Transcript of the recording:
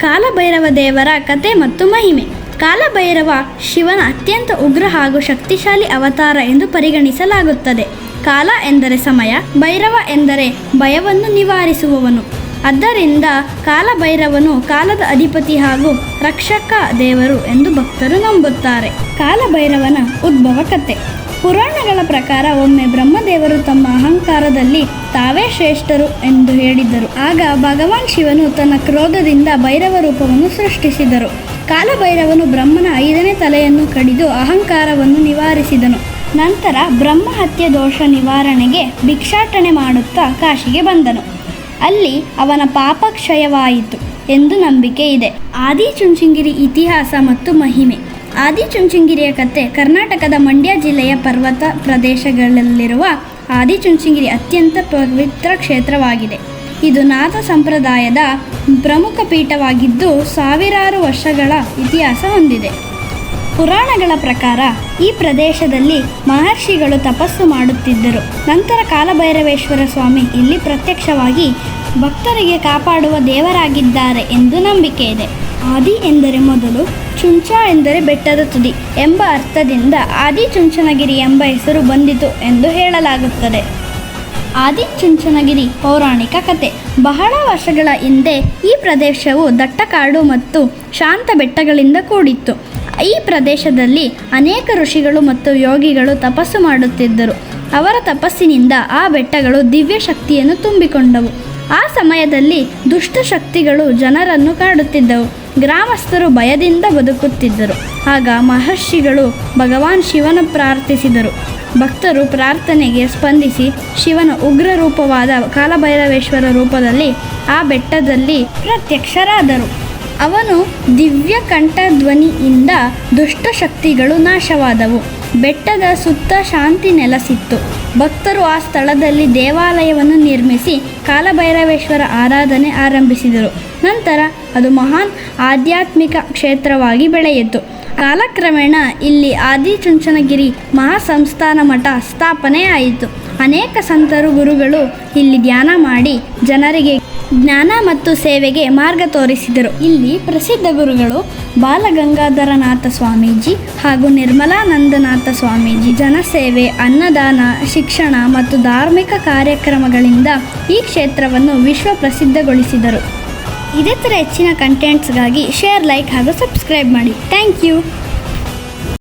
ಕಾಲಭೈರವ ದೇವರ ಕತೆ ಮತ್ತು ಮಹಿಮೆ. ಕಾಲಭೈರವ ಶಿವನ ಅತ್ಯಂತ ಉಗ್ರ ಹಾಗೂ ಶಕ್ತಿಶಾಲಿ ಅವತಾರ ಎಂದು ಪರಿಗಣಿಸಲಾಗುತ್ತದೆ. ಕಾಲ ಎಂದರೆ ಸಮಯ, ಭೈರವ ಎಂದರೆ ಭಯವನ್ನು ನಿವಾರಿಸುವವನು. ಆದ್ದರಿಂದ ಕಾಲಭೈರವನು ಕಾಲದ ಅಧಿಪತಿ ಹಾಗೂ ರಕ್ಷಕ ದೇವರು ಎಂದು ಭಕ್ತರು ನಂಬುತ್ತಾರೆ. ಕಾಲಭೈರವನ ಉದ್ಭವ ಕತೆ. ಪುರಾಣಗಳ ಪ್ರಕಾರ ಒಮ್ಮೆ ಬ್ರಹ್ಮದೇವರು ತಮ್ಮ ಅಹಂಕಾರದಲ್ಲಿ ತಾವೇ ಶ್ರೇಷ್ಠರು ಎಂದು ಹೇಳಿದ್ದರು. ಆಗ ಭಗವಾನ್ ಶಿವನು ತನ್ನ ಕ್ರೋಧದಿಂದ ಭೈರವ ರೂಪವನ್ನು ಸೃಷ್ಟಿಸಿದರು. ಕಾಲಭೈರವನು ಬ್ರಹ್ಮನ 5ನೇ ತಲೆಯನ್ನು ಕಡಿದು ಅಹಂಕಾರವನ್ನು ನಿವಾರಿಸಿದನು. ನಂತರ ಬ್ರಹ್ಮ ಹತ್ಯೆ ದೋಷ ನಿವಾರಣೆಗೆ ಭಿಕ್ಷಾಟನೆ ಮಾಡುತ್ತಾ ಕಾಶಿಗೆ ಬಂದನು. ಅಲ್ಲಿ ಅವನ ಪಾಪ ಕ್ಷಯವಾಯಿತು ಎಂದು ನಂಬಿಕೆ ಇದೆ. ಆದಿಚುಂಚನಗಿರಿ ಇತಿಹಾಸ ಮತ್ತು ಮಹಿಮೆ. ಆದಿಚುಂಚನಗಿರಿಯ ಕತೆ. ಕರ್ನಾಟಕದ ಮಂಡ್ಯ ಜಿಲ್ಲೆಯ ಪರ್ವತ ಪ್ರದೇಶಗಳಲ್ಲಿರುವ ಆದಿಚುಂಚನಗಿರಿ ಅತ್ಯಂತ ಪವಿತ್ರ ಕ್ಷೇತ್ರವಾಗಿದೆ. ಇದು ನಾಥ ಸಂಪ್ರದಾಯದ ಪ್ರಮುಖ ಪೀಠವಾಗಿದ್ದು ಸಾವಿರಾರು ವರ್ಷಗಳ ಇತಿಹಾಸ ಹೊಂದಿದೆ. ಪುರಾಣಗಳ ಪ್ರಕಾರ ಈ ಪ್ರದೇಶದಲ್ಲಿ ಮಹರ್ಷಿಗಳು ತಪಸ್ಸು ಮಾಡುತ್ತಿದ್ದರು. ನಂತರ ಕಾಲಭೈರವೇಶ್ವರ ಸ್ವಾಮಿ ಇಲ್ಲಿ ಪ್ರತ್ಯಕ್ಷವಾಗಿ ಭಕ್ತರಿಗೆ ಕಾಪಾಡುವ ದೇವರಾಗಿದ್ದಾರೆ ಎಂದು ನಂಬಿಕೆ ಇದೆ. ಆದಿ ಎಂದರೆ ಮೊದಲು, ಚುಂಚ ಎಂದರೆ ಬೆಟ್ಟದ ತುದಿ ಎಂಬ ಅರ್ಥದಿಂದ ಆದಿಚುಂಚನಗಿರಿ ಎಂಬ ಹೆಸರು ಬಂದಿತು ಎಂದು ಹೇಳಲಾಗುತ್ತದೆ. ಆದಿಚುಂಚನಗಿರಿ ಪೌರಾಣಿಕ ಕತೆ. ಬಹಳ ವರ್ಷಗಳ ಹಿಂದೆ ಈ ಪ್ರದೇಶವು ದಟ್ಟ ಕಾಡು ಮತ್ತು ಶಾಂತ ಬೆಟ್ಟಗಳಿಂದ ಕೂಡಿತ್ತು. ಈ ಪ್ರದೇಶದಲ್ಲಿ ಅನೇಕ ಋಷಿಗಳು ಮತ್ತು ಯೋಗಿಗಳು ತಪಸ್ಸು ಮಾಡುತ್ತಿದ್ದರು. ಅವರ ತಪಸ್ಸಿನಿಂದ ಆ ಬೆಟ್ಟಗಳು ದಿವ್ಯ ಶಕ್ತಿಯನ್ನು ತುಂಬಿಕೊಂಡವು. ಆ ಸಮಯದಲ್ಲಿ ದುಷ್ಟ ಶಕ್ತಿಗಳು ಜನರನ್ನು ಕಾಡುತ್ತಿದ್ದವು. ಗ್ರಾಮಸ್ಥರು ಭಯದಿಂದ ಬದುಕುತ್ತಿದ್ದರು. ಆಗ ಮಹರ್ಷಿಗಳು ಭಗವಾನ್ ಶಿವನ ಪ್ರಾರ್ಥಿಸಿದರು. ಭಕ್ತರು ಪ್ರಾರ್ಥನೆಗೆ ಸ್ಪಂದಿಸಿ ಶಿವನ ಉಗ್ರ ರೂಪವಾದ ಕಾಲಭೈರವೇಶ್ವರ ರೂಪದಲ್ಲಿ ಆ ಬೆಟ್ಟದಲ್ಲಿ ಪ್ರತ್ಯಕ್ಷರಾದರು. ಅವನು ದಿವ್ಯ ಕಂಠಧ್ವನಿಯಿಂದ ದುಷ್ಟ ಶಕ್ತಿಗಳು ನಾಶವಾದವು. ಬೆಟ್ಟದ ಸುತ್ತ ಶಾಂತಿ ನೆಲೆಸಿತ್ತು. ಭಕ್ತರು ಆ ಸ್ಥಳದಲ್ಲಿ ದೇವಾಲಯವನ್ನು ನಿರ್ಮಿಸಿ ಕಾಲಭೈರವೇಶ್ವರ ಆರಾಧನೆ ಆರಂಭಿಸಿದರು. ನಂತರ ಅದು ಮಹಾನ್ ಆಧ್ಯಾತ್ಮಿಕ ಕ್ಷೇತ್ರವಾಗಿ ಬೆಳೆಯಿತು. ಕಾಲಕ್ರಮೇಣ ಇಲ್ಲಿ ಆದಿಚುಂಚನಗಿರಿ ಮಹಾಸಂಸ್ಥಾನ ಮಠ ಸ್ಥಾಪನೆಯಾಯಿತು. ಅನೇಕ ಸಂತರು ಗುರುಗಳು ಇಲ್ಲಿ ಧ್ಯಾನ ಮಾಡಿ ಜನರಿಗೆ ಜ್ಞಾನ ಮತ್ತು ಸೇವೆಗೆ ಮಾರ್ಗ ತೋರಿಸಿದರು. ಇಲ್ಲಿ ಪ್ರಸಿದ್ಧ ಗುರುಗಳು ಬಾಲಗಂಗಾಧರನಾಥ ಸ್ವಾಮೀಜಿ ಹಾಗೂ ನಿರ್ಮಲಾನಂದನಾಥ ಸ್ವಾಮೀಜಿ ಜನಸೇವೆ, ಅನ್ನದಾನ, ಶಿಕ್ಷಣ ಮತ್ತು ಧಾರ್ಮಿಕ ಕಾರ್ಯಕ್ರಮಗಳಿಂದ ಈ ಕ್ಷೇತ್ರವನ್ನು ವಿಶ್ವ ಪ್ರಸಿದ್ಧಗೊಳಿಸಿದರು. ಇದೇ ಥರ ಹೆಚ್ಚಿನ ಕಂಟೆಂಟ್ಸ್ಗಾಗಿ ಶೇರ್, ಲೈಕ್ ಹಾಗೂ ಸಬ್ಸ್ಕ್ರೈಬ್ ಮಾಡಿ. Thank you.